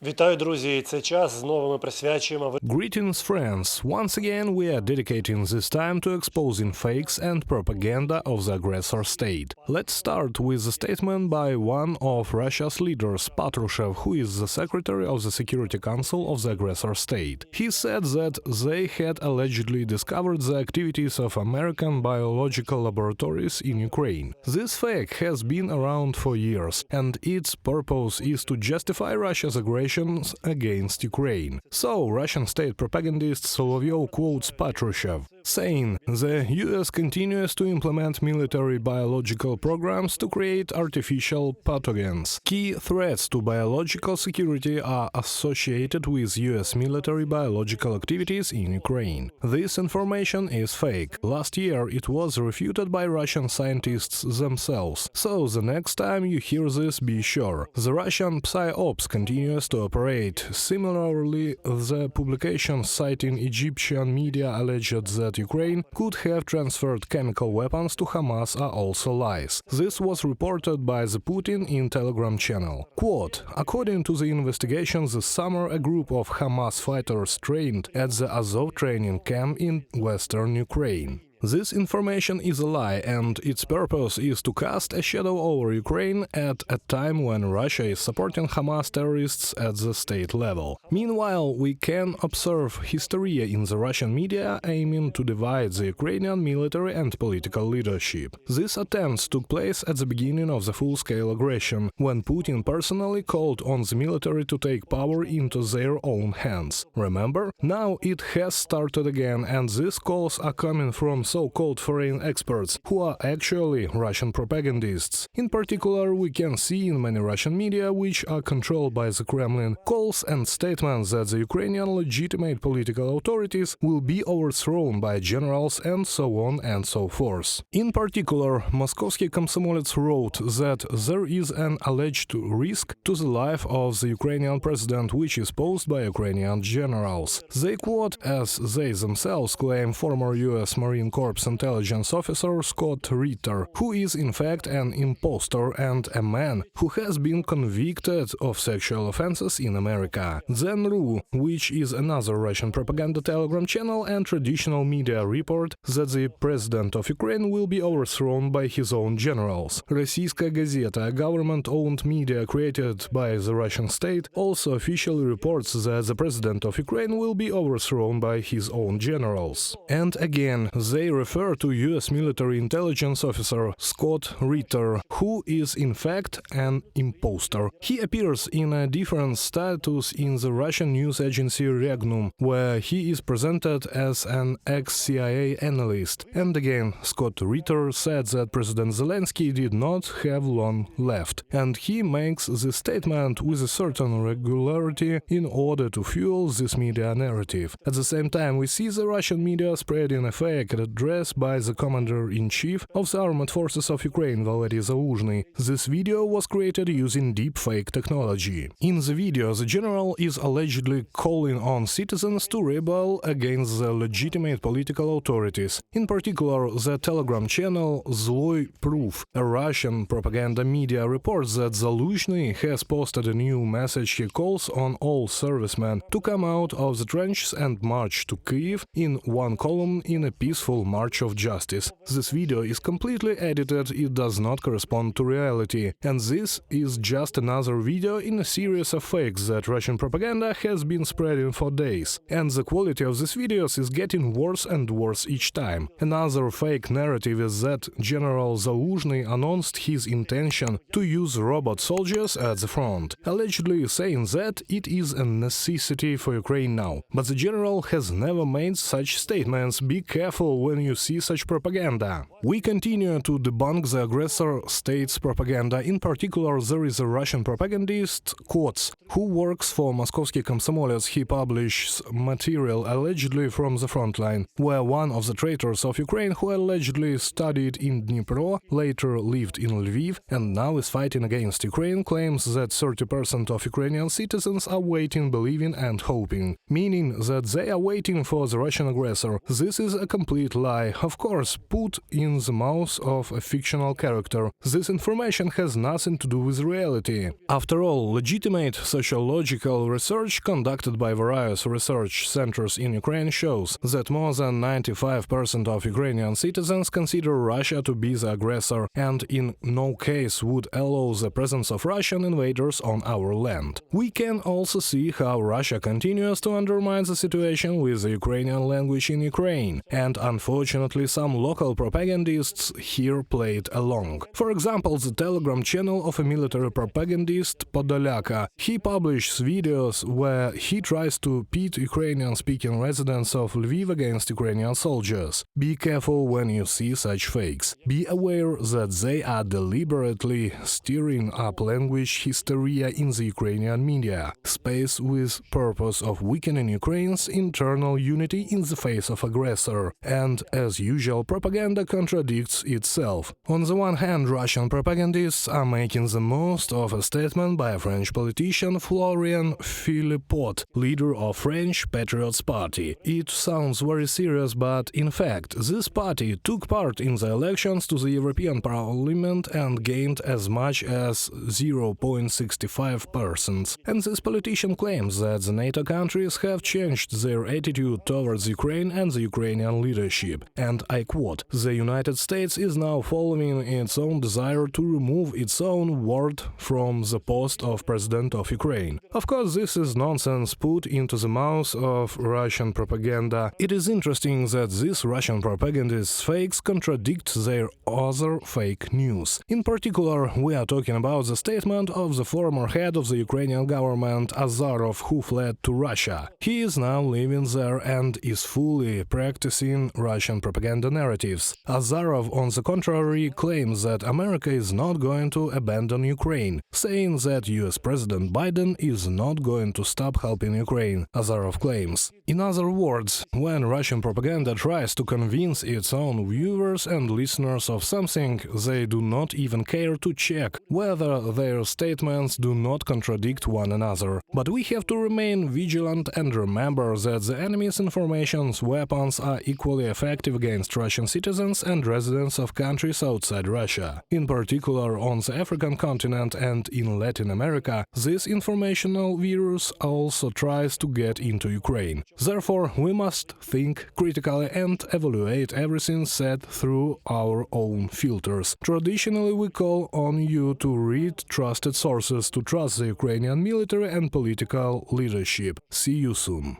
Вітаю, друзі! Цей час знову ми присвячуємо. Greetings, friends! Once again, we are dedicating this time to exposing fakes and propaganda of the aggressor state. Let's start with a statement by one of Russia's leaders, Patrushev, who is the secretary of the Security Council of the aggressor state. He said that they had allegedly discovered the activities of American biological laboratories in Ukraine. This fact has been around for years, and its purpose is to justify Russia's aggression against Ukraine. So, Russian state propagandist Solovyov quotes Patrushev, saying, "The US continues to implement military biological programs to create artificial pathogens. Key threats to biological security are associated with US military biological activities in Ukraine. This information is fake. Last year it was refuted by Russian scientists themselves. So the next time you hear this, be sure. The Russian psyops continues to operate. Similarly, the publication citing Egyptian media alleged that Ukraine could have transferred chemical weapons to Hamas are also lies. This was reported by the Putin in Telegram channel. Quote, according to the investigation this summer, a group of Hamas fighters trained at the Azov training camp in western Ukraine. This information is a lie, and its purpose is to cast a shadow over Ukraine at a time when Russia is supporting Hamas terrorists at the state level. Meanwhile, we can observe hysteria in the Russian media aiming to divide the Ukrainian military and political leadership. These attempts took place at the beginning of the full-scale aggression, when Putin personally called on the military to take power into their own hands. Remember? Now it has started again, and these calls are coming from so-called foreign experts, who are actually Russian propagandists. In particular, we can see in many Russian media, which are controlled by the Kremlin, calls and statements that the Ukrainian legitimate political authorities will be overthrown by generals and so on and so forth. In particular, Moskovsky Komsomolets wrote that there is an alleged risk to the life of the Ukrainian president, which is posed by Ukrainian generals. They quote, as they themselves claim, former US Marine Corps intelligence officer Scott Ritter, who is in fact an impostor and a man who has been convicted of sexual offenses in America. Then Ru, which is another Russian propaganda Telegram channel and traditional media, report that the president of Ukraine will be overthrown by his own generals. Российская газета, a government-owned media created by the Russian state, also officially reports that the president of Ukraine will be overthrown by his own generals. And again, they refer to US military intelligence officer Scott Ritter, who is in fact an impostor. He appears in a different status in the Russian news agency Regnum, where he is presented as an ex-CIA analyst. And again, Scott Ritter said that President Zelensky did not have long left, and he makes this statement with a certain regularity in order to fuel this media narrative. At the same time, we see the Russian media spreading a fake address by the Commander-in-Chief of the Armed Forces of Ukraine, Valery Zaluzhny. This video was created using deepfake technology. In the video, the general is allegedly calling on citizens to rebel against the legitimate political authorities. In particular, the Telegram channel Zloy Proof, a Russian propaganda media, reports that Zaluzhny has posted a new message. He calls on all servicemen to come out of the trenches and march to Kyiv in one column in a peaceful march of justice. This video is completely edited, it does not correspond to reality, and this is just another video in a series of fakes that Russian propaganda has been spreading for days, and the quality of these videos is getting worse and worse each time. Another fake narrative is that General Zaluzhny announced his intention to use robot soldiers at the front, allegedly saying that it is a necessity for Ukraine now. But the general has never made such statements. Be careful when you see such propaganda. We continue to debunk the aggressor state's propaganda. In particular, there is a Russian propagandist, Kots, who works for Moskovsky Komsomolets. He publishes material allegedly from the Frontline, where one of the traitors of Ukraine who allegedly studied in Dnipro, later lived in Lviv, and now is fighting against Ukraine, claims that 30% of Ukrainian citizens are waiting, believing and hoping, meaning that they are waiting for the Russian aggressor. This is a complete lie, of course, put in the mouth of a fictional character. This information has nothing to do with reality. After all, legitimate sociological research conducted by various research centers in Ukraine shows that more than 95% of Ukrainian citizens consider Russia to be the aggressor and in no case would allow the presence of Russian invaders on our land. We can also see how Russia continues to undermine the situation with the Ukrainian language in Ukraine, and unfortunately some local propagandists here played along. For example, the Telegram channel of a military propagandist Podolaka. He publishes videos where he tries to pit Ukrainian-speaking residents of Lviv against Ukrainian soldiers. Be careful when you see such fakes. Be aware that they are deliberately stirring up language hysteria in the Ukrainian media space with purpose of weakening Ukraine's internal unity in the face of aggressor. And as usual, propaganda contradicts itself. On the one hand, Russian propagandists are making the most of a statement by a French politician Florian Philippot, leader of French Patriots Party. It sounds very serious, but in fact, this party took part in the elections to the European Parliament and gained as much as 0.65%. And this politician claims that the NATO countries have changed their attitude towards Ukraine and the Ukrainian leadership. And I quote, "The United States is now following its own desire to remove its own word from the post of President of Ukraine." Of course, this is nonsense put into the mouth of Russian propaganda. It is interesting that these Russian propagandists' fakes contradict their other fake news. In particular, we are talking about the statement of the former head of the Ukrainian government, Azarov, who fled to Russia. He is now living there and is fully practicing Russian propaganda narratives. Azarov, on the contrary, claims that America is not going to abandon Ukraine, saying that US President Biden is not going to stop helping Ukraine, Azarov claims. In other words, when Russian propaganda tries to convince its own viewers and listeners of something, they do not even care to check whether their statements do not contradict one another. But we have to remain vigilant and remember that the enemy's information weapons are equally effective against Russian citizens and residents of countries outside Russia. In particular, on the African continent and in Latin America, this informational virus also tries to get into Ukraine. Therefore, we must think critically and evaluate everything said through our own filters. Traditionally, we call on you to read trusted sources, to trust the Ukrainian military and political leadership. See you soon.